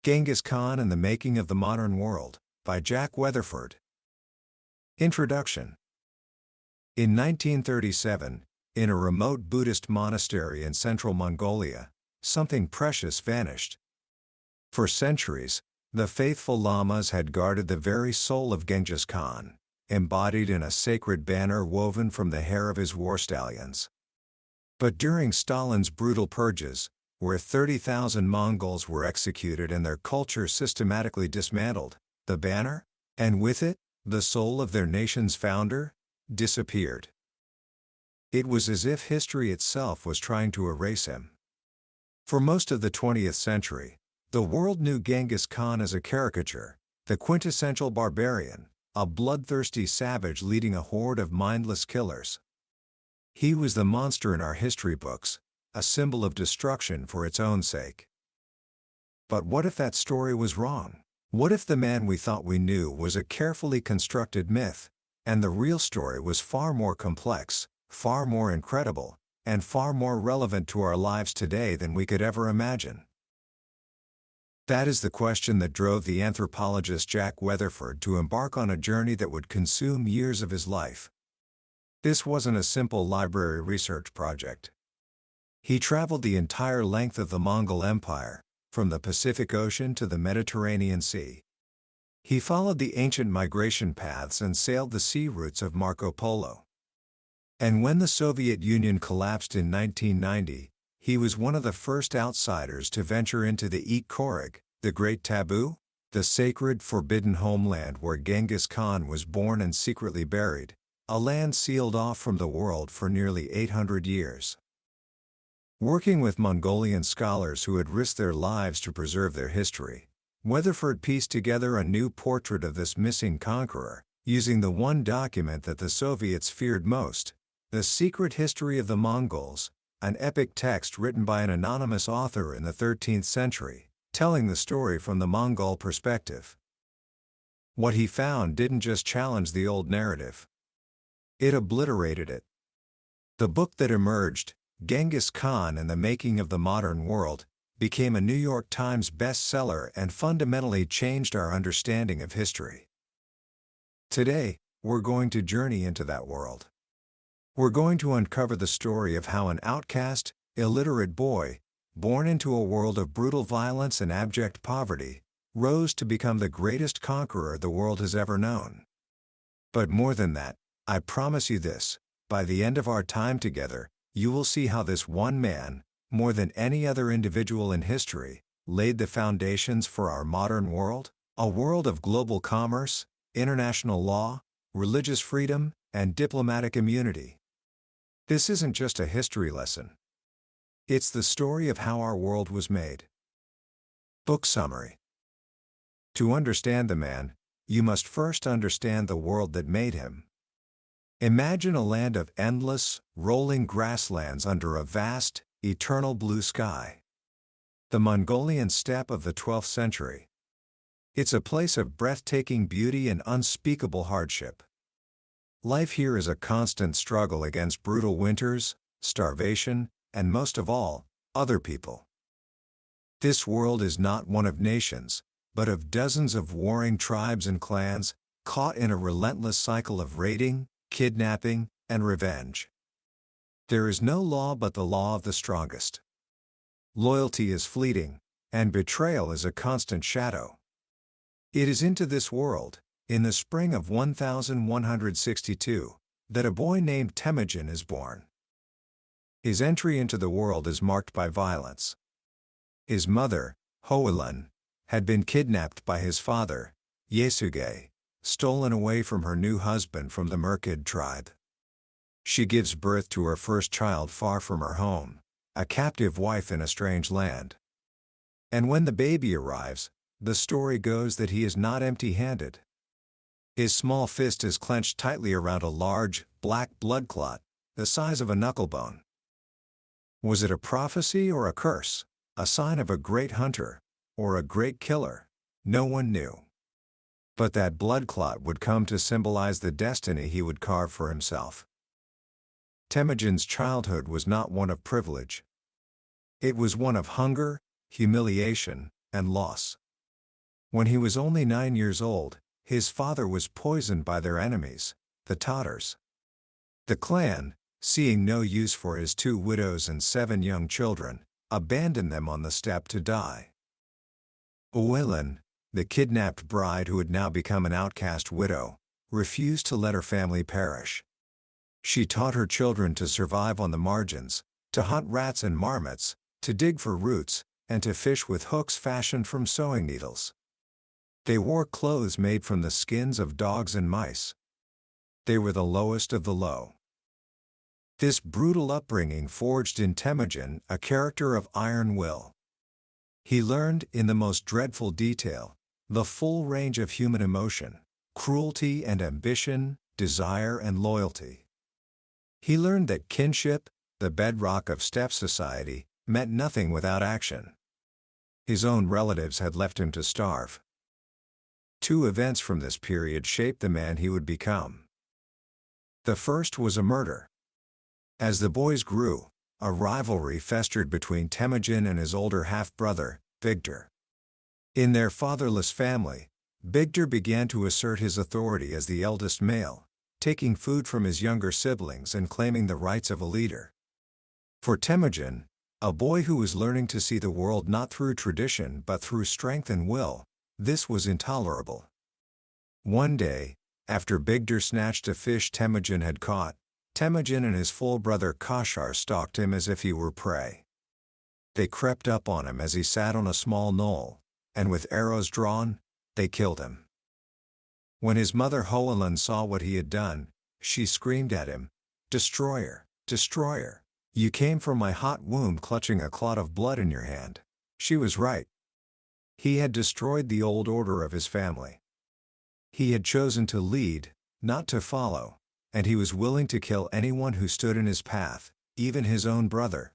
Genghis Khan and the Making of the Modern World, by Jack Weatherford. Introduction. In 1937, in a remote Buddhist monastery in central Mongolia, something precious vanished. For centuries, the faithful lamas had guarded the very soul of Genghis Khan, embodied in a sacred banner woven from the hair of his war stallions. But during Stalin's brutal purges, where 30,000 Mongols were executed and their culture systematically dismantled, the banner, and with it, the soul of their nation's founder, disappeared. It was as if history itself was trying to erase him. For most of the 20th century, the world knew Genghis Khan as a caricature, the quintessential barbarian, a bloodthirsty savage leading a horde of mindless killers. He was the monster in our history books, a symbol of destruction for its own sake. But what if that story was wrong? What if the man we thought we knew was a carefully constructed myth, and the real story was far more complex, far more incredible, and far more relevant to our lives today than we could ever imagine? That is the question that drove the anthropologist Jack Weatherford to embark on a journey that would consume years of his life. This wasn't a simple library research project. He traveled the entire length of the Mongol Empire, from the Pacific Ocean to the Mediterranean Sea. He followed the ancient migration paths and sailed the sea routes of Marco Polo. And when the Soviet Union collapsed in 1990, he was one of the first outsiders to venture into the Korig, the Great Taboo, the sacred forbidden homeland where Genghis Khan was born and secretly buried, a land sealed off from the world for nearly 800 years. Working with Mongolian scholars who had risked their lives to preserve their history, Weatherford pieced together a new portrait of this missing conqueror, using the one document that the Soviets feared most, The Secret History of the Mongols, an epic text written by an anonymous author in the 13th century, telling the story from the Mongol perspective. What he found didn't just challenge the old narrative. It obliterated it. The book that emerged, Genghis Khan and the Making of the Modern World, became a New York Times bestseller and fundamentally changed our understanding of history. Today, we're going to journey into that world. We're going to uncover the story of how an outcast, illiterate boy, born into a world of brutal violence and abject poverty, rose to become the greatest conqueror the world has ever known. But more than that, I promise you this, by the end of our time together, you will see how this one man, more than any other individual in history, laid the foundations for our modern world, a world of global commerce, international law, religious freedom, and diplomatic immunity. This isn't just a history lesson. It's the story of how our world was made. Book summary. To understand the man, you must first understand the world that made him. Imagine a land of endless, rolling grasslands under a vast, eternal blue sky. The Mongolian steppe of the 12th century. It's a place of breathtaking beauty and unspeakable hardship. Life here is a constant struggle against brutal winters, starvation, and most of all, other people. This world is not one of nations, but of dozens of warring tribes and clans, caught in a relentless cycle of raiding, kidnapping, and revenge. There is no law but the law of the strongest. Loyalty is fleeting, and betrayal is a constant shadow. It is into this world, in the spring of 1162, that a boy named Temujin is born. His entry into the world is marked by violence. His mother, Hoelun, had been kidnapped by his father, Yasuge, stolen away from her new husband from the Merkid tribe. She gives birth to her first child far from her home, a captive wife in a strange land. And when the baby arrives, the story goes that he is not empty-handed. His small fist is clenched tightly around a large, black blood clot, the size of a knucklebone. Was it a prophecy or a curse, a sign of a great hunter, or a great killer? No one knew. But that blood clot would come to symbolize the destiny he would carve for himself. Temujin's childhood was not one of privilege. It was one of hunger, humiliation, and loss. When he was only 9 years old, his father was poisoned by their enemies, the Tatars. The clan, seeing no use for his 2 widows and 7 young children, abandoned them on the steppe to die. Owain, the kidnapped bride who had now become an outcast widow, refused to let her family perish. She taught her children to survive on the margins, to hunt rats and marmots, to dig for roots, and to fish with hooks fashioned from sewing needles. They wore clothes made from the skins of dogs and mice. They were the lowest of the low. This brutal upbringing forged in Temujin a character of iron will. He learned, in the most dreadful detail, the full range of human emotion, cruelty and ambition, desire and loyalty. He learned that kinship, the bedrock of steppe society, meant nothing without action. His own relatives had left him to starve. 2 events from this period shaped the man he would become. The first was a murder. As the boys grew, a rivalry festered between Temujin and his older half-brother, Bigtar. In their fatherless family, Bigtar began to assert his authority as the eldest male, taking food from his younger siblings and claiming the rights of a leader. For Temujin, a boy who was learning to see the world not through tradition but through strength and will, this was intolerable. One day, after Bigtar snatched a fish Temujin had caught, Temujin and his full brother Kashar stalked him as if he were prey. They crept up on him as he sat on a small knoll, and with arrows drawn, they killed him. When his mother Hoelun saw what he had done, she screamed at him, "Destroyer, destroyer, you came from my hot womb clutching a clot of blood in your hand." She was right. He had destroyed the old order of his family. He had chosen to lead, not to follow, and he was willing to kill anyone who stood in his path, even his own brother.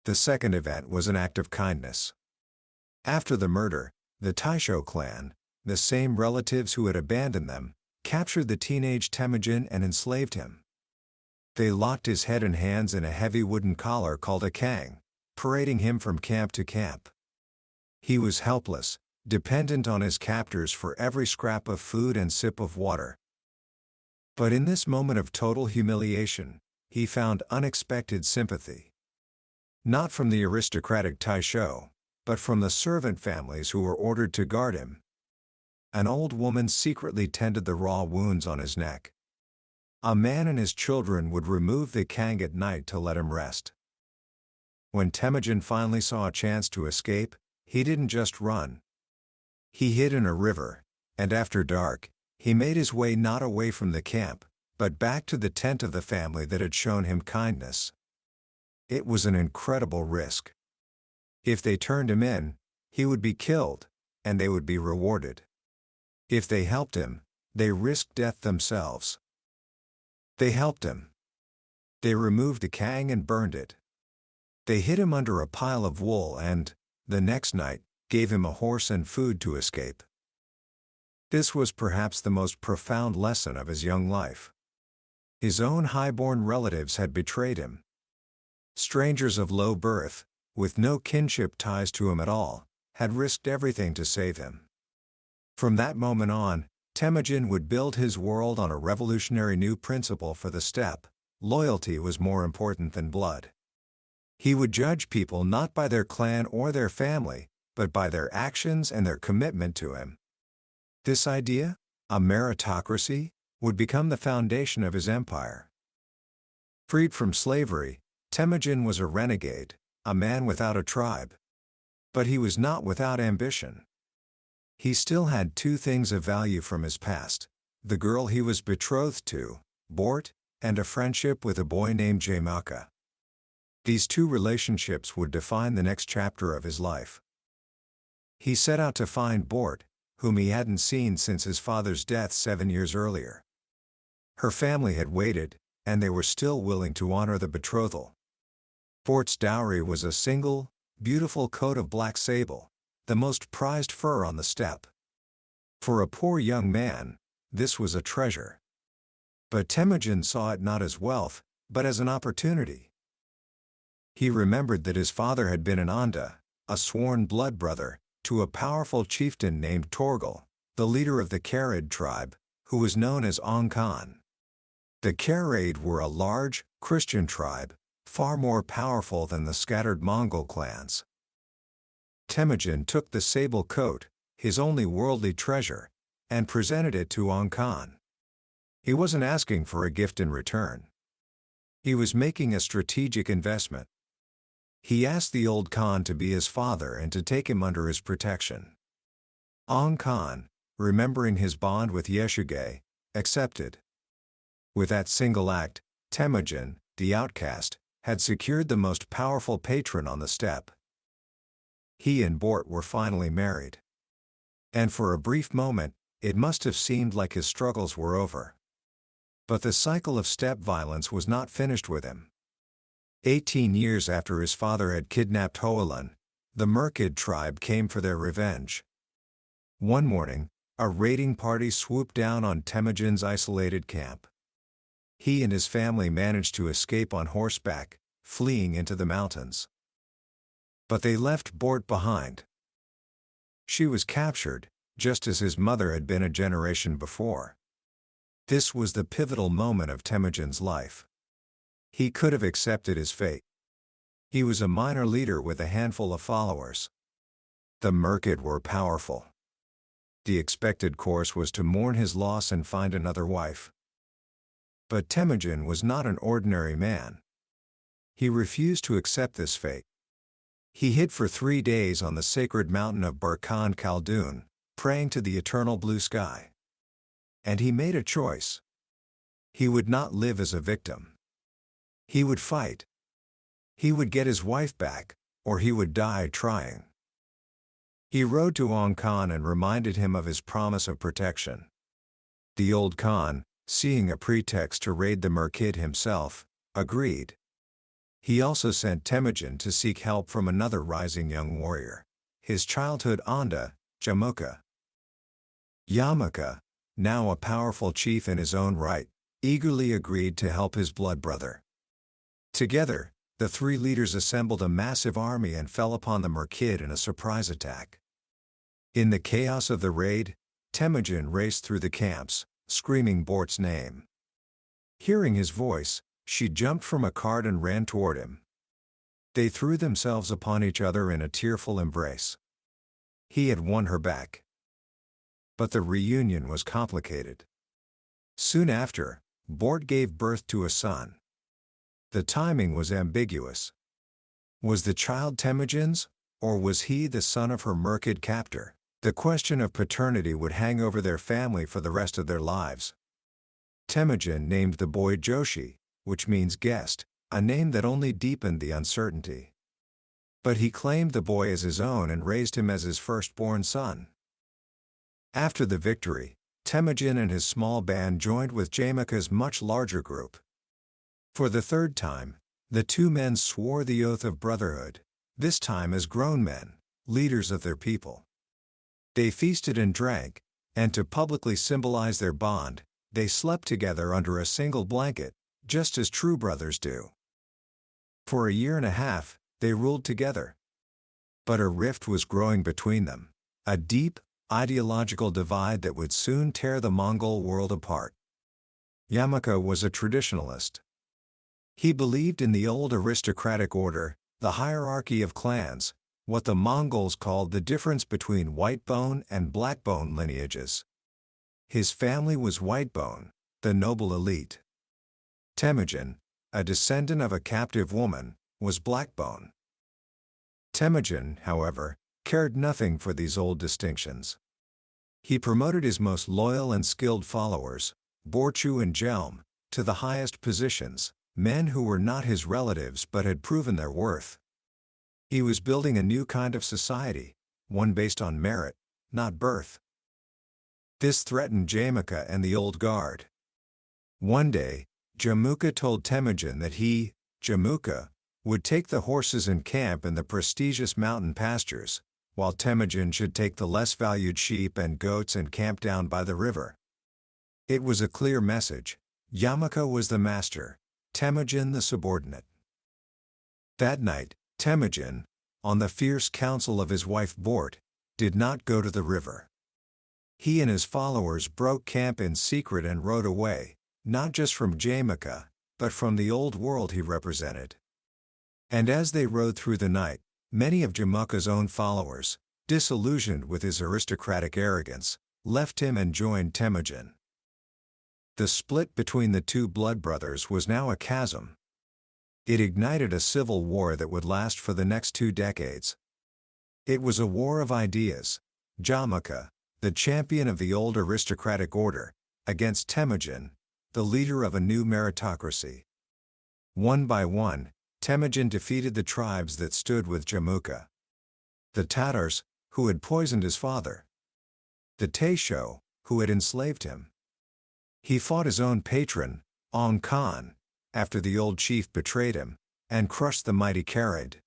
The second event was an act of kindness. After the murder, the Taisho clan, the same relatives who had abandoned them, captured the teenage Temujin and enslaved him. They locked his head and hands in a heavy wooden collar called a kang, parading him from camp to camp. He was helpless, dependent on his captors for every scrap of food and sip of water. But in this moment of total humiliation, he found unexpected sympathy. Not from the aristocratic Taisho, but from the servant families who were ordered to guard him. An old woman secretly tended the raw wounds on his neck. A man and his children would remove the kang at night to let him rest. When Temujin finally saw a chance to escape, he didn't just run. He hid in a river, and after dark, he made his way not away from the camp, but back to the tent of the family that had shown him kindness. It was an incredible risk. If they turned him in, he would be killed, and they would be rewarded. If they helped him, they risked death themselves. They helped him. They removed the kang and burned it. They hid him under a pile of wool and, the next night, gave him a horse and food to escape. This was perhaps the most profound lesson of his young life. His own high-born relatives had betrayed him. Strangers of low birth, with no kinship ties to him at all, had risked everything to save him. From that moment on, Temujin would build his world on a revolutionary new principle for the steppe: loyalty was more important than blood. He would judge people not by their clan or their family, but by their actions and their commitment to him. This idea, a meritocracy, would become the foundation of his empire. Freed from slavery, Temujin was a renegade, a man without a tribe. But he was not without ambition. He still had 2 things of value from his past: the girl he was betrothed to, Bort, and a friendship with a boy named Jamaka. These 2 relationships would define the next chapter of his life. He set out to find Bort, whom he hadn't seen since his father's death 7 years earlier. Her family had waited, and they were still willing to honor the betrothal. Bort's dowry was a single, beautiful coat of black sable, the most prized fur on the steppe. For a poor young man, this was a treasure. But Temujin saw it not as wealth, but as an opportunity. He remembered that his father had been an Onda, a sworn blood brother, to a powerful chieftain named Torgal, the leader of the Karid tribe, who was known as Ong Khan. The Karid were a large, Christian tribe, far more powerful than the scattered Mongol clans. Temujin took the sable coat, his only worldly treasure, and presented it to Ong Khan. He wasn't asking for a gift in return. He was making a strategic investment. He asked the old Khan to be his father and to take him under his protection. Ong Khan, remembering his bond with Yeshuge, accepted. With that single act, Temujin, the outcast, had secured the most powerful patron on the steppe. He and Bort were finally married. And for a brief moment, it must have seemed like his struggles were over. But the cycle of steppe violence was not finished with him. 18 years after his father had kidnapped Hoalan, the Merkid tribe came for their revenge. One morning, a raiding party swooped down on Temujin's isolated camp. He and his family managed to escape on horseback, fleeing into the mountains. But they left Bort behind. She was captured, just as his mother had been a generation before. This was the pivotal moment of Temujin's life. He could have accepted his fate. He was a minor leader with a handful of followers. The Merkid were powerful. The expected course was to mourn his loss and find another wife. But Temujin was not an ordinary man. He refused to accept this fate. He hid for 3 days on the sacred mountain of Burkhan Khaldun, praying to the eternal blue sky. And he made a choice. He would not live as a victim. He would fight. He would get his wife back, or he would die trying. He rode to Ong Khan and reminded him of his promise of protection. The old Khan, seeing a pretext to raid the Merkid himself, agreed. He also sent Temujin to seek help from another rising young warrior, his childhood Onda, Jamuka. Yamuka, now a powerful chief in his own right, eagerly agreed to help his blood brother. Together, the 3 leaders assembled a massive army and fell upon the Merkid in a surprise attack. In the chaos of the raid, Temujin raced through the camps, screaming Bort's name. Hearing his voice, she jumped from a cart and ran toward him. They threw themselves upon each other in a tearful embrace. He had won her back. But the reunion was complicated. Soon after, Bort gave birth to a son. The timing was ambiguous. Was the child Temujin's, or was he the son of her Merkid captor? The question of paternity would hang over their family for the rest of their lives. Temujin named the boy Joshi, which means guest, a name that only deepened the uncertainty. But he claimed the boy as his own and raised him as his firstborn son. After the victory, Temujin and his small band joined with Jamuka's much larger group. For the 3rd time, the 2 men swore the oath of brotherhood, this time as grown men, leaders of their people. They feasted and drank, and to publicly symbolize their bond, they slept together under a single blanket, just as true brothers do. For a year and a half, they ruled together. But a rift was growing between them, a deep, ideological divide that would soon tear the Mongol world apart. Yamuka was a traditionalist. He believed in the old aristocratic order, the hierarchy of clans, what the Mongols called the difference between white-bone and black-bone lineages. His family was white-bone, the noble elite. Temujin, a descendant of a captive woman, was black-bone. Temujin, however, cared nothing for these old distinctions. He promoted his most loyal and skilled followers, Borchu and Jelm, to the highest positions, men who were not his relatives but had proven their worth. He was building a new kind of society, one based on merit, not birth. This threatened Jamuka and the old guard. One day, Jamuka told Temujin that he, Jamuka, would take the horses and camp in the prestigious mountain pastures, while Temujin should take the less valued sheep and goats and camp down by the river. It was a clear message. Yamuka was the master, Temujin the subordinate. That night, Temujin, on the fierce counsel of his wife Bort, did not go to the river. He and his followers broke camp in secret and rode away, not just from Jamaica, but from the old world he represented. And as they rode through the night, many of Jamaica's own followers, disillusioned with his aristocratic arrogance, left him and joined Temujin. The split between the two blood brothers was now a chasm. It ignited a civil war that would last for the next 2 decades. It was a war of ideas. Jamaica, the champion of the old aristocratic order, against Temujin, the leader of a new meritocracy. One by one, Temujin defeated the tribes that stood with Jamaica. The Tatars, who had poisoned his father. The Taisho, who had enslaved him. He fought his own patron, Ong Khan, after the old chief betrayed him, and crushed the mighty Karid.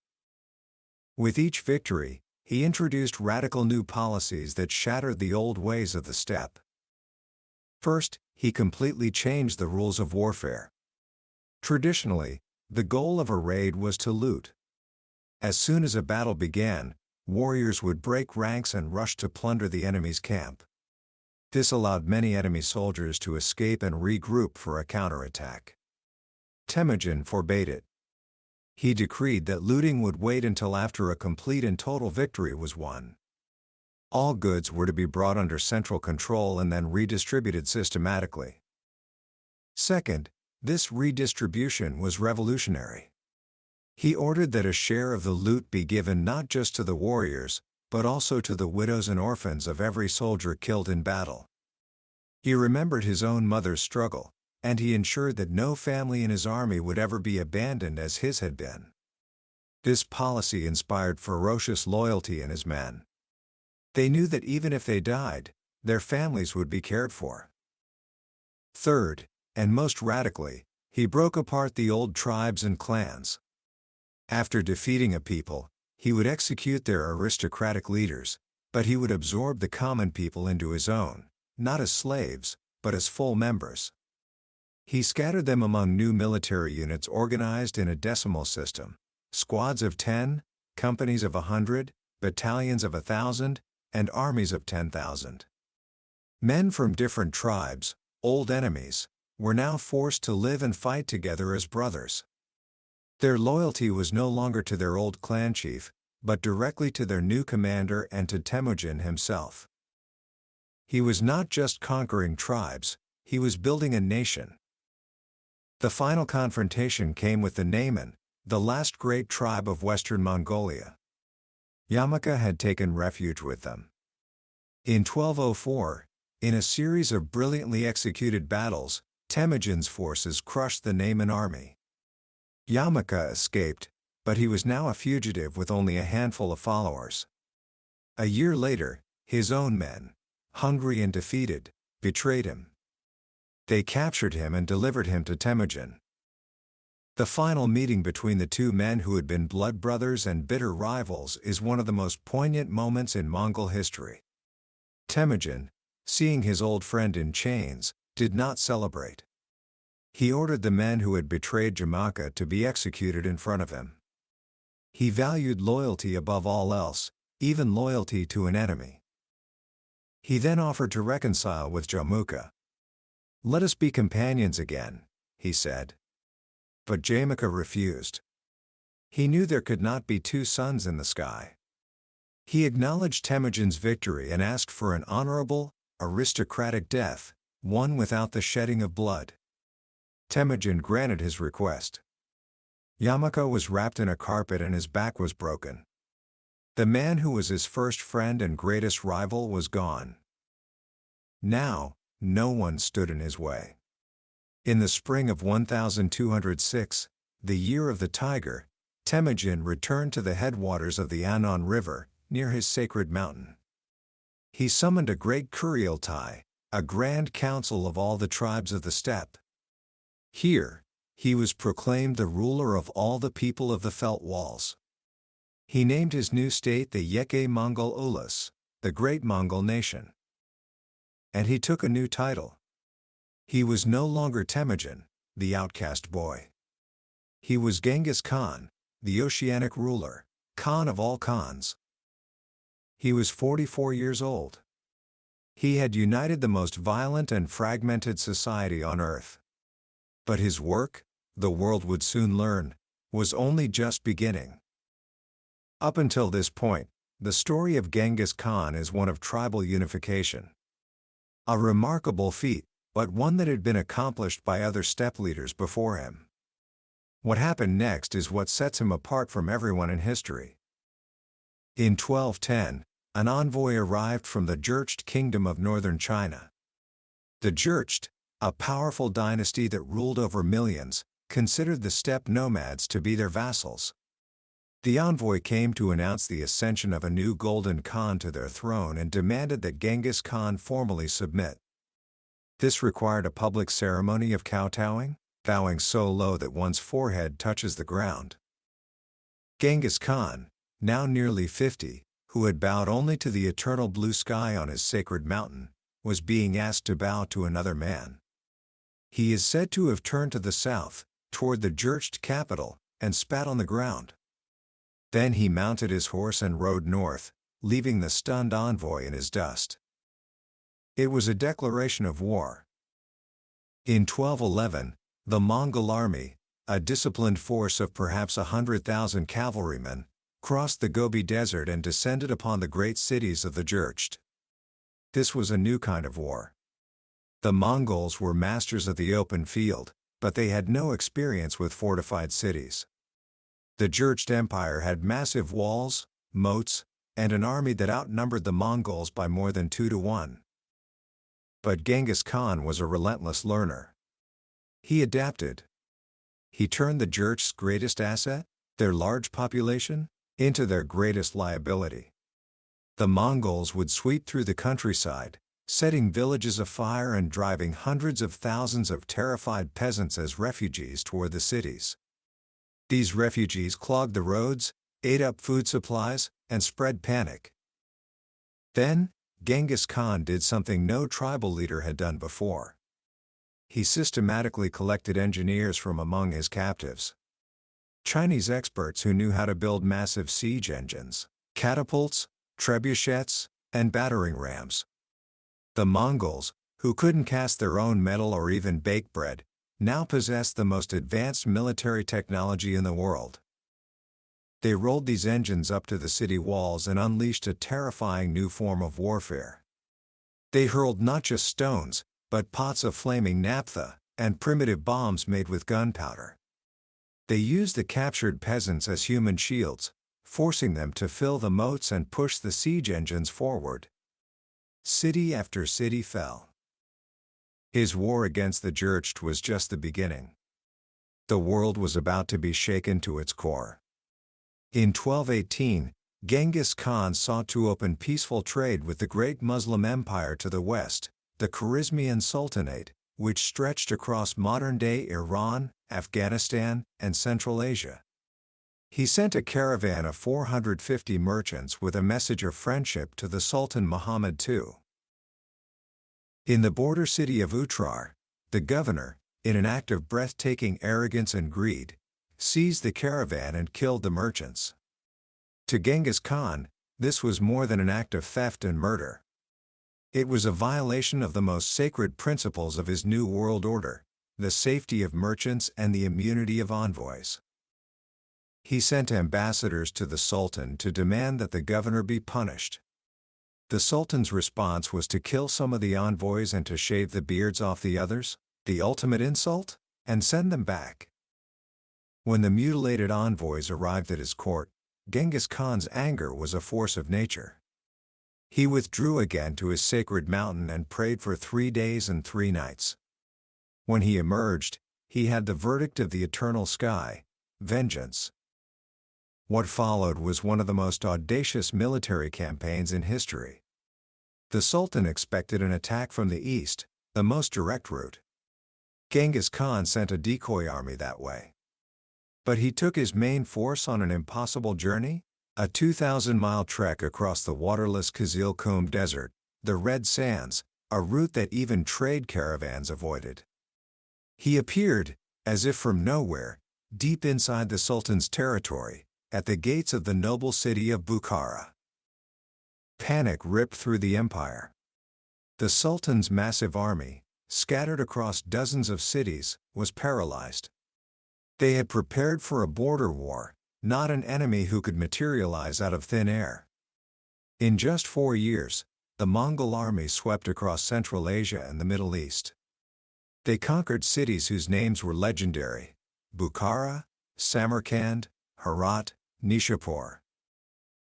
With each victory, he introduced radical new policies that shattered the old ways of the steppe. First, he completely changed the rules of warfare. Traditionally, the goal of a raid was to loot. As soon as a battle began, warriors would break ranks and rush to plunder the enemy's camp. This allowed many enemy soldiers to escape and regroup for a counterattack. Temujin forbade it. He decreed that looting would wait until after a complete and total victory was won. All goods were to be brought under central control and then redistributed systematically. Second, this redistribution was revolutionary. He ordered that a share of the loot be given not just to the warriors, but also to the widows and orphans of every soldier killed in battle. He remembered his own mother's struggle, and he ensured that no family in his army would ever be abandoned as his had been. This policy inspired ferocious loyalty in his men. They knew that even if they died, their families would be cared for. Third, and most radically, he broke apart the old tribes and clans. After defeating a people, he would execute their aristocratic leaders, but he would absorb the common people into his own, not as slaves, but as full members. He scattered them among new military units organized in a decimal system, squads of 10, companies of 100, battalions of 1,000, and armies of 10,000. Men from different tribes, old enemies, were now forced to live and fight together as brothers. Their loyalty was no longer to their old clan chief, but directly to their new commander and to Temujin himself. He was not just conquering tribes, he was building a nation. The final confrontation came with the Naiman, the last great tribe of Western Mongolia. Jamaica had taken refuge with them. In 1204, in a series of brilliantly executed battles, Temujin's forces crushed the Naiman army. Jamaica escaped, but he was now a fugitive with only a handful of followers. A year later, his own men, hungry and defeated, betrayed him. They captured him and delivered him to Temujin. The final meeting between the two men who had been blood brothers and bitter rivals is one of the most poignant moments in Mongol history. Temujin, seeing his old friend in chains, did not celebrate. He ordered the men who had betrayed Jamaica to be executed in front of him. He valued loyalty above all else, even loyalty to an enemy. He then offered to reconcile with Jamaica. "Let us be companions again," he said. But Jamaica refused. He knew there could not be two suns in the sky. He acknowledged Temujin's victory and asked for an honorable, aristocratic death, one without the shedding of blood. Temujin granted his request. Jamaica was wrapped in a carpet and his back was broken. The man who was his first friend and greatest rival was gone. Now, no one stood in his way. In the spring of 1206, the year of the tiger, Temujin returned to the headwaters of the Anon River, near his sacred mountain. He summoned a great Kurieltai, a grand council of all the tribes of the steppe. Here, he was proclaimed the ruler of all the people of the Felt Walls. He named his new state the Yeke Mongol Ulus, the Great Mongol Nation. And he took a new title. He was no longer Temujin, the outcast boy. He was Genghis Khan, the oceanic ruler, Khan of all Khans. He was 44 years old. He had united the most violent and fragmented society on earth. But his work, the world would soon learn, was only just beginning. Up until this point, the story of Genghis Khan is one of tribal unification. A remarkable feat, but one that had been accomplished by other steppe leaders before him. What happened next is what sets him apart from everyone in history. In 1210, an envoy arrived from the Jurchen kingdom of northern China. The Jurchen, a powerful dynasty that ruled over millions, considered the steppe nomads to be their vassals. The envoy came to announce the ascension of a new golden Khan to their throne and demanded that Genghis Khan formally submit. This required a public ceremony of kowtowing, bowing so low that one's forehead touches the ground. Genghis Khan, now nearly 50, who had bowed only to the eternal blue sky on his sacred mountain, was being asked to bow to another man. He is said to have turned to the south, toward the Jurchen capital, and spat on the ground. Then he mounted his horse and rode north, leaving the stunned envoy in his dust. It was a declaration of war. In 1211, the Mongol army, a disciplined force of perhaps 100,000 cavalrymen, crossed the Gobi Desert and descended upon the great cities of the Jurchen. This was a new kind of war. The Mongols were masters of the open field, but they had no experience with fortified cities. The Jurchen Empire had massive walls, moats, and an army that outnumbered the Mongols by more than 2 to 1. But Genghis Khan was a relentless learner. He adapted. He turned the Jurchen's greatest asset, their large population, into their greatest liability. The Mongols would sweep through the countryside, setting villages afire and driving hundreds of thousands of terrified peasants as refugees toward the cities. These refugees clogged the roads, ate up food supplies, and spread panic. Then, Genghis Khan did something no tribal leader had done before. He systematically collected engineers from among his captives. Chinese experts who knew how to build massive siege engines, catapults, trebuchets, and battering rams. The Mongols, who couldn't cast their own metal or even bake bread, now possessed the most advanced military technology in the world. They rolled these engines up to the city walls and unleashed a terrifying new form of warfare. They hurled not just stones, but pots of flaming naphtha, and primitive bombs made with gunpowder. They used the captured peasants as human shields, forcing them to fill the moats and push the siege engines forward. City after city fell. His war against the Jurchen was just the beginning. The world was about to be shaken to its core. In 1218, Genghis Khan sought to open peaceful trade with the great Muslim empire to the west, the Khwarezmian Sultanate, which stretched across modern-day Iran, Afghanistan, and Central Asia. He sent a caravan of 450 merchants with a message of friendship to the Sultan Muhammad II. In the border city of Utrar, the governor, in an act of breathtaking arrogance and greed, seized the caravan and killed the merchants. To Genghis Khan, this was more than an act of theft and murder. It was a violation of the most sacred principles of his new world order, the safety of merchants and the immunity of envoys. He sent ambassadors to the Sultan to demand that the governor be punished. The Sultan's response was to kill some of the envoys and to shave the beards off the others, the ultimate insult, and send them back. When the mutilated envoys arrived at his court, Genghis Khan's anger was a force of nature. He withdrew again to his sacred mountain and prayed for 3 days and 3 nights. When he emerged, he had the verdict of the eternal sky: vengeance. What followed was one of the most audacious military campaigns in history. The Sultan expected an attack from the east, the most direct route. Genghis Khan sent a decoy army that way. But he took his main force on an impossible journey, a 2,000-mile trek across the waterless Kizil-Kum Desert, the Red Sands, a route that even trade caravans avoided. He appeared, as if from nowhere, deep inside the Sultan's territory, at the gates of the noble city of Bukhara. Panic ripped through the empire. The Sultan's massive army, scattered across dozens of cities, was paralyzed. They had prepared for a border war, not an enemy who could materialize out of thin air. In just 4 years, the Mongol army swept across Central Asia and the Middle East. They conquered cities whose names were legendary: Bukhara, Samarkand, Herat, Nishapur.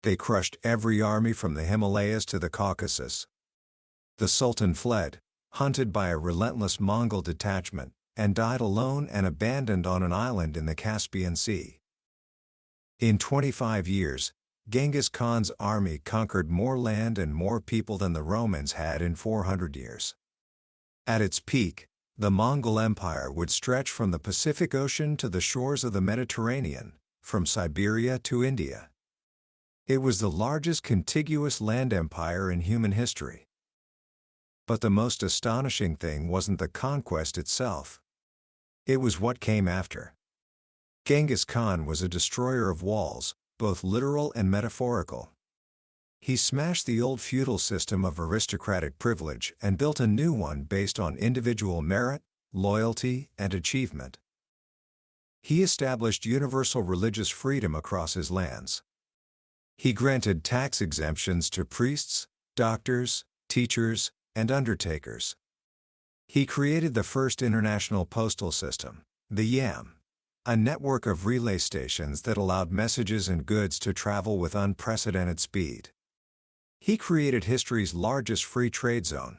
They crushed every army from the Himalayas to the Caucasus. The Sultan fled, hunted by a relentless Mongol detachment, and died alone and abandoned on an island in the Caspian Sea. In 25 years, Genghis Khan's army conquered more land and more people than the Romans had in 400 years. At its peak, the Mongol Empire would stretch from the Pacific Ocean to the shores of the Mediterranean, from Siberia to India. It was the largest contiguous land empire in human history. But the most astonishing thing wasn't the conquest itself. It was what came after. Genghis Khan was a destroyer of walls, both literal and metaphorical. He smashed the old feudal system of aristocratic privilege and built a new one based on individual merit, loyalty, and achievement. He established universal religious freedom across his lands. He granted tax exemptions to priests, doctors, teachers, and undertakers. He created the first international postal system, the YAM, a network of relay stations that allowed messages and goods to travel with unprecedented speed. He created history's largest free trade zone.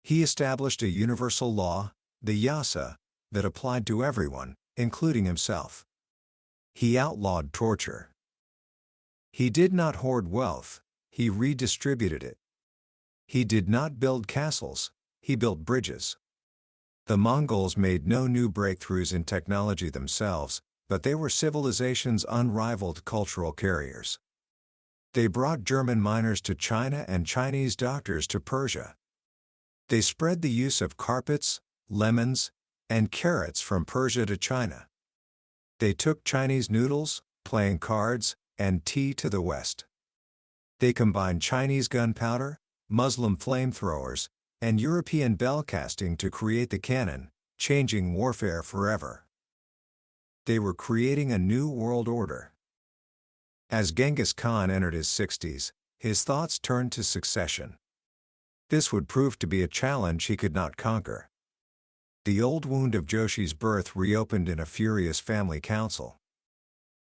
He established a universal law, the Yasa, that applied to everyone, including himself. He outlawed torture. He did not hoard wealth, he redistributed it. He did not build castles, he built bridges. The Mongols made no new breakthroughs in technology themselves, but they were civilization's unrivaled cultural carriers. They brought German miners to China and Chinese doctors to Persia. They spread the use of carpets, lemons, and carrots from Persia to China. They took Chinese noodles, playing cards, and tea to the West. They combined Chinese gunpowder, Muslim flamethrowers, and European bell casting to create the cannon, changing warfare forever. They were creating a new world order. As Genghis Khan entered his 60s, his thoughts turned to succession. This would prove to be a challenge he could not conquer. The old wound of Joshi's birth reopened in a furious family council.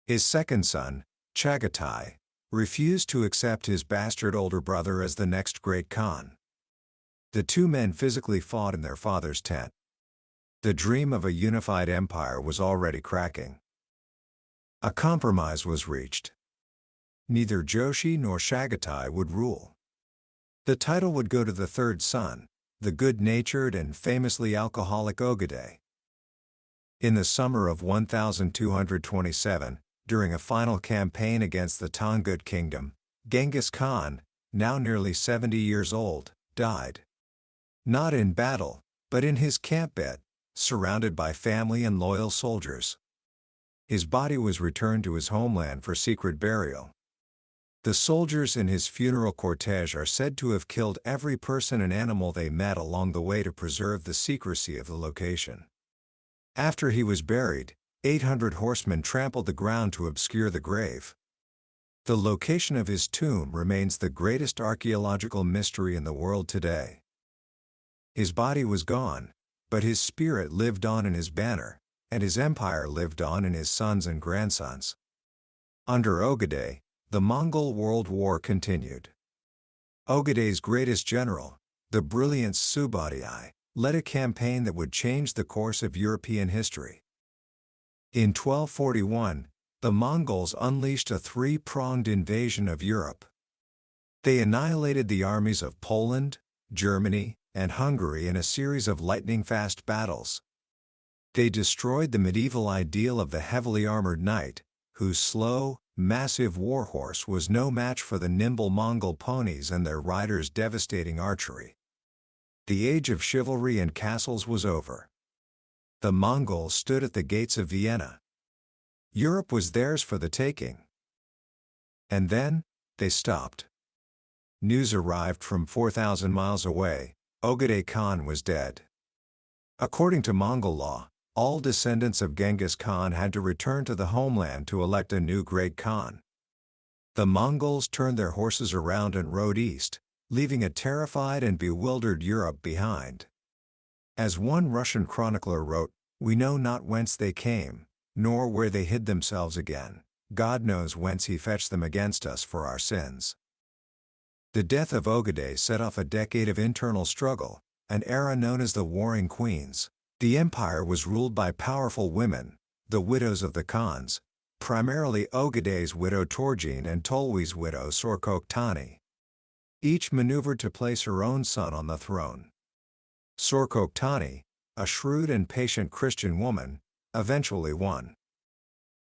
His second son, Chagatai, refused to accept his bastard older brother as the next great Khan. The two men physically fought in their father's tent. The dream of a unified empire was already cracking. A compromise was reached. Neither Joshi nor Chagatai would rule. The title would go to the third son, the good-natured and famously alcoholic Ogadai. In the summer of 1227, during a final campaign against the Tangut kingdom, Genghis Khan, now nearly 70 years old, died. Not in battle, but in his camp bed, surrounded by family and loyal soldiers. His body was returned to his homeland for secret burial. The soldiers in his funeral cortege are said to have killed every person and animal they met along the way to preserve the secrecy of the location. After he was buried, 800 horsemen trampled the ground to obscure the grave. The location of his tomb remains the greatest archaeological mystery in the world today. His body was gone, but his spirit lived on in his banner, and his empire lived on in his sons and grandsons. Under Ogadai, the Mongol World War continued. Ogadai's greatest general, the brilliant Subadai, led a campaign that would change the course of European history. In 1241, the Mongols unleashed a three-pronged invasion of Europe. They annihilated the armies of Poland, Germany, and Hungary in a series of lightning-fast battles. They destroyed the medieval ideal of the heavily armored knight, whose slow, massive warhorse was no match for the nimble Mongol ponies and their riders' devastating archery. The age of chivalry and castles was over. The Mongols stood at the gates of Vienna. Europe was theirs for the taking. And then, they stopped. news arrived from 4,000 miles away: Ogedei Khan was dead. According to Mongol law, all descendants of Genghis Khan had to return to the homeland to elect a new great Khan. The Mongols turned their horses around and rode east, leaving a terrified and bewildered Europe behind. As one Russian chronicler wrote, "We know not whence they came, nor where they hid themselves again. God knows whence he fetched them against us for our sins." The death of Ogedei set off a decade of internal struggle, an era known as the Warring Queens. The empire was ruled by powerful women, the widows of the Khans, primarily Ogedei's widow Torjin and Tolwi's widow Sorkoktani. Each maneuvered to place her own son on the throne. Sorkoktani, a shrewd and patient Christian woman, eventually won.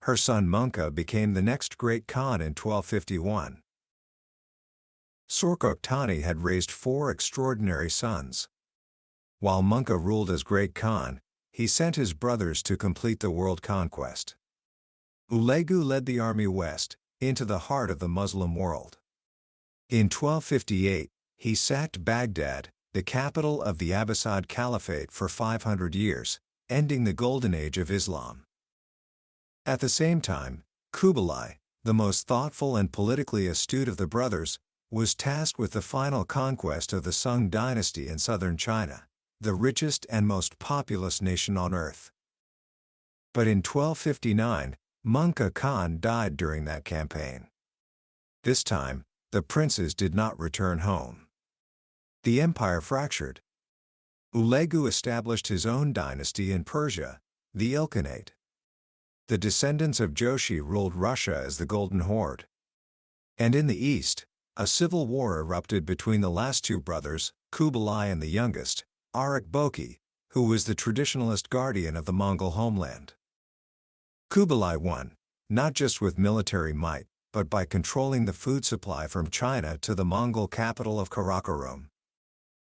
Her son Munka became the next great Khan in 1251. Sorkoktani had raised 4 extraordinary sons. While Munka ruled as great Khan, he sent his brothers to complete the world conquest. Ulegu led the army west, into the heart of the Muslim world. In 1258, he sacked Baghdad, the capital of the Abbasid Caliphate, for 500 years, ending the Golden Age of Islam. At the same time, Kublai, the most thoughtful and politically astute of the brothers, was tasked with the final conquest of the Sung dynasty in southern China, the richest and most populous nation on earth. But in 1259, Munka Khan died during that campaign. This time, the princes did not return home. The empire fractured. Ulegu established his own dynasty in Persia, the Ilkhanate. The descendants of Joshi ruled Russia as the Golden Horde. And in the east, a civil war erupted between the last 2 brothers, Kublai and the youngest, Arakboki, who was the traditionalist guardian of the Mongol homeland. Kublai won, not just with military might, but by controlling the food supply from China to the Mongol capital of Karakorum.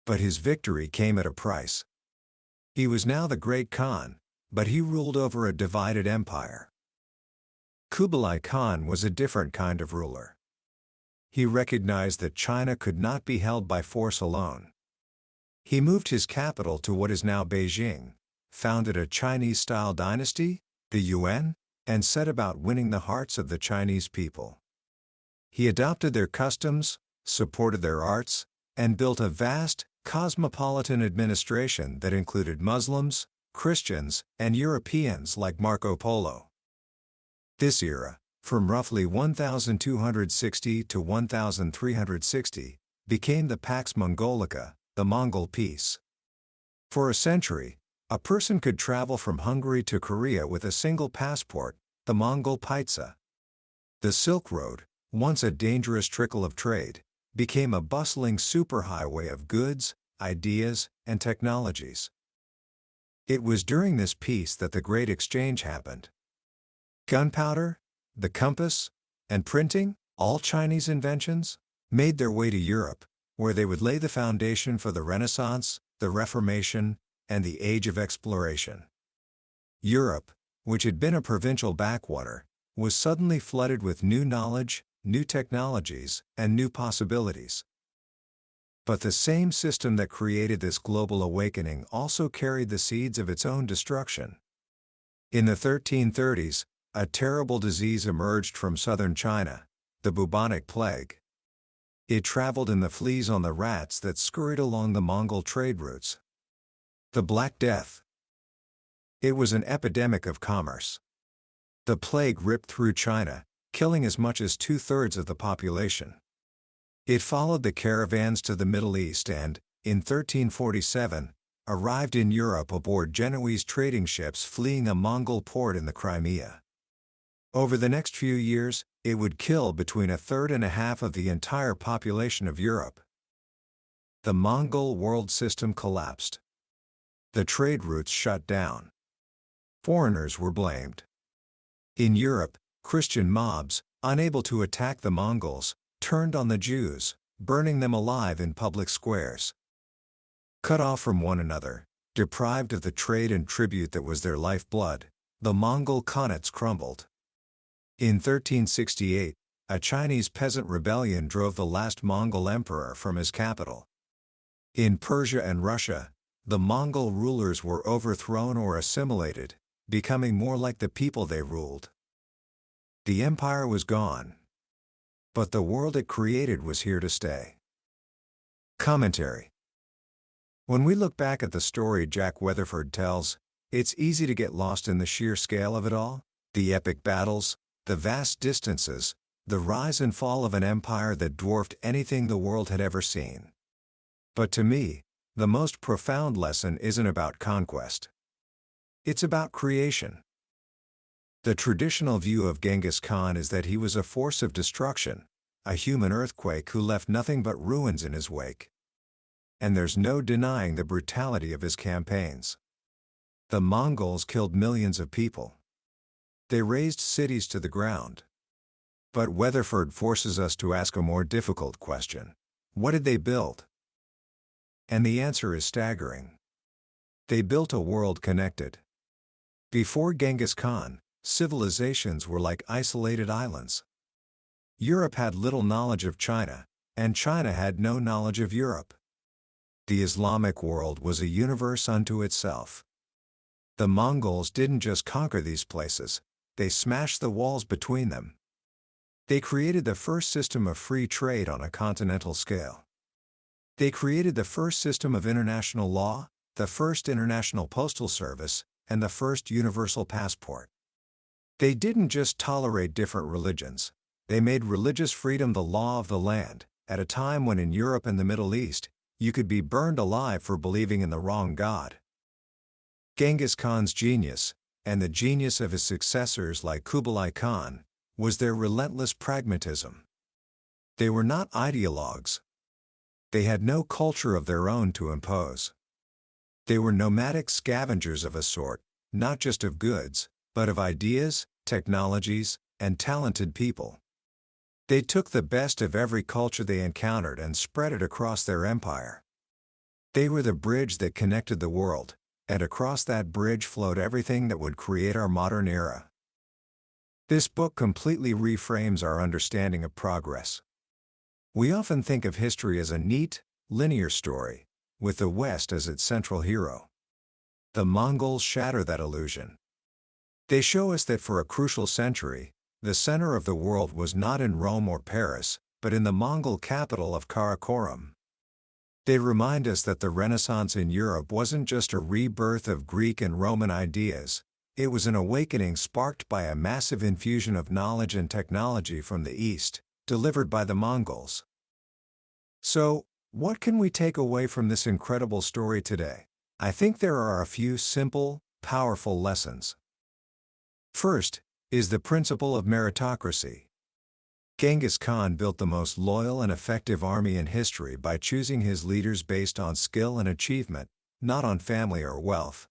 But his victory came at a price. He was now the great Khan, but he ruled over a divided empire. Kublai Khan was a different kind of ruler. He recognized that China could not be held by force alone. He moved his capital to what is now Beijing, founded a Chinese-style dynasty, the Yuan, and set about winning the hearts of the Chinese people. He adopted their customs, supported their arts, and built a vast, cosmopolitan administration that included Muslims, Christians, and Europeans like Marco Polo. This era, from roughly 1260 to 1360, became the Pax Mongolica, the Mongol Peace. For a century, a person could travel from Hungary to Korea with a single passport, the Mongol Paitsa. The Silk Road, once a dangerous trickle of trade, became a bustling superhighway of goods, ideas, and technologies. It was during this peace that the Great Exchange happened. Gunpowder, the compass, and printing, all Chinese inventions, made their way to Europe, where they would lay the foundation for the Renaissance, the Reformation, and the Age of Exploration. Europe, which had been a provincial backwater, was suddenly flooded with new knowledge, new technologies, and new possibilities. But the same system that created this global awakening also carried the seeds of its own destruction. In the 1330s, a terrible disease emerged from southern China, the bubonic plague. It traveled in the fleas on the rats that scurried along the Mongol trade routes. The Black Death. It was an epidemic of commerce. The plague ripped through China, killing as much as 2/3 of the population. It followed the caravans to the Middle East and, in 1347, arrived in Europe aboard Genoese trading ships fleeing a Mongol port in the Crimea. Over the next few years, it would kill between 1/3 and 1/2 of the entire population of Europe. The Mongol world system collapsed. The trade routes shut down. Foreigners were blamed. In Europe, Christian mobs, unable to attack the Mongols, turned on the Jews, burning them alive in public squares. Cut off from one another, deprived of the trade and tribute that was their lifeblood, the Mongol Khanates crumbled. In 1368, a Chinese peasant rebellion drove the last Mongol emperor from his capital. In Persia and Russia, the Mongol rulers were overthrown or assimilated, becoming more like the people they ruled. The empire was gone, but the world it created was here to stay. Commentary. When we look back at the story Jack Weatherford tells, it's easy to get lost in the sheer scale of it all, the epic battles, the vast distances, the rise and fall of an empire that dwarfed anything the world had ever seen. But to me, the most profound lesson isn't about conquest. It's about creation. The traditional view of Genghis Khan is that he was a force of destruction, a human earthquake who left nothing but ruins in his wake. And there's no denying the brutality of his campaigns. The Mongols killed millions of people. They razed cities to the ground. But Weatherford forces us to ask a more difficult question. What did they build? And the answer is staggering. They built a world connected. Before Genghis Khan, civilizations were like isolated islands. Europe had little knowledge of China, and China had no knowledge of Europe. The Islamic world was a universe unto itself. The Mongols didn't just conquer these places, they smashed the walls between them. They created the first system of free trade on a continental scale. They created the first system of international law, the first international postal service, and the first universal passport. They didn't just tolerate different religions, they made religious freedom the law of the land, at a time when in Europe and the Middle East, you could be burned alive for believing in the wrong god. Genghis Khan's genius, and the genius of his successors like Kublai Khan, was their relentless pragmatism. They were not ideologues. They had no culture of their own to impose. They were nomadic scavengers of a sort, not just of goods, but of ideas, technologies, and talented people. They took the best of every culture they encountered and spread it across their empire. They were the bridge that connected the world, and across that bridge flowed everything that would create our modern era. This book completely reframes our understanding of progress. We often think of history as a neat, linear story, with the West as its central hero. The Mongols shatter that illusion. They show us that for a crucial century, the center of the world was not in Rome or Paris, but in the Mongol capital of Karakorum. They remind us that the Renaissance in Europe wasn't just a rebirth of Greek and Roman ideas, it was an awakening sparked by a massive infusion of knowledge and technology from the East, delivered by the Mongols. So, what can we take away from this incredible story today? I think there are a few simple, powerful lessons. First, is the principle of meritocracy. Genghis Khan built the most loyal and effective army in history by choosing his leaders based on skill and achievement, not on family or wealth.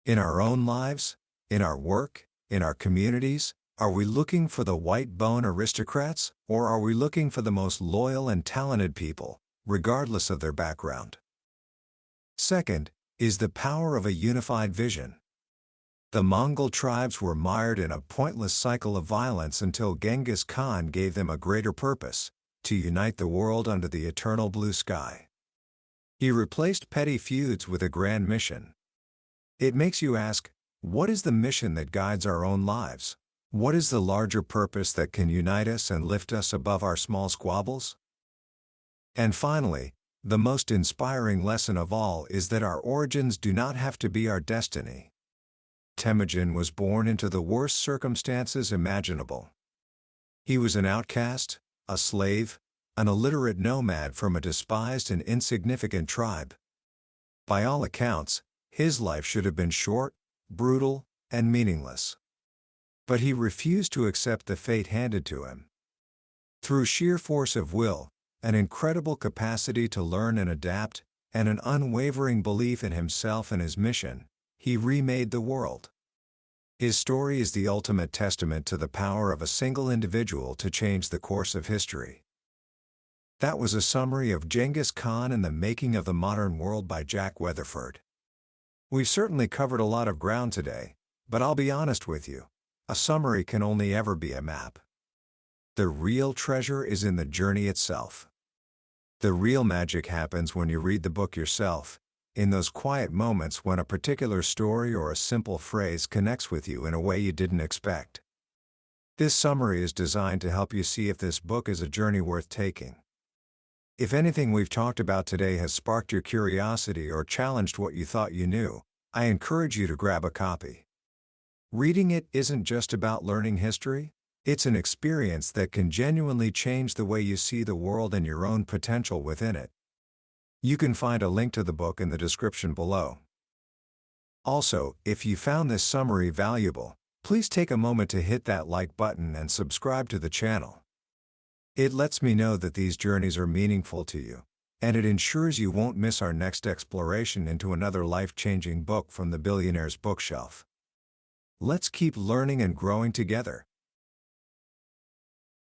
In our own lives, in our work, in our communities, are we looking for the white-bone aristocrats, or are we looking for the most loyal and talented people, regardless of their background? Second, is the power of a unified vision. The Mongol tribes were mired in a pointless cycle of violence until Genghis Khan gave them a greater purpose, to unite the world under the eternal blue sky. He replaced petty feuds with a grand mission. It makes you ask, what is the mission that guides our own lives? What is the larger purpose that can unite us and lift us above our small squabbles? And finally, the most inspiring lesson of all is that our origins do not have to be our destiny. Temujin was born into the worst circumstances imaginable. He was an outcast, a slave, an illiterate nomad from a despised and insignificant tribe. By all accounts, his life should have been short, brutal, and meaningless. But he refused to accept the fate handed to him. Through sheer force of will, an incredible capacity to learn and adapt, and an unwavering belief in himself and his mission, he remade the world. His story is the ultimate testament to the power of a single individual to change the course of history. That was a summary of Genghis Khan and the Making of the Modern World by Jack Weatherford. We've certainly covered a lot of ground today, but I'll be honest with you, a summary can only ever be a map. The real treasure is in the journey itself. The real magic happens when you read the book yourself, in those quiet moments when a particular story or a simple phrase connects with you in a way you didn't expect. This summary is designed to help you see if this book is a journey worth taking. If anything we've talked about today has sparked your curiosity or challenged what you thought you knew, I encourage you to grab a copy. Reading it isn't just about learning history, it's an experience that can genuinely change the way you see the world and your own potential within it. You can find a link to the book in the description below. Also, if you found this summary valuable, please take a moment to hit that like button and subscribe to the channel. It lets me know that these journeys are meaningful to you, and it ensures you won't miss our next exploration into another life-changing book from the billionaire's bookshelf. Let's keep learning and growing together.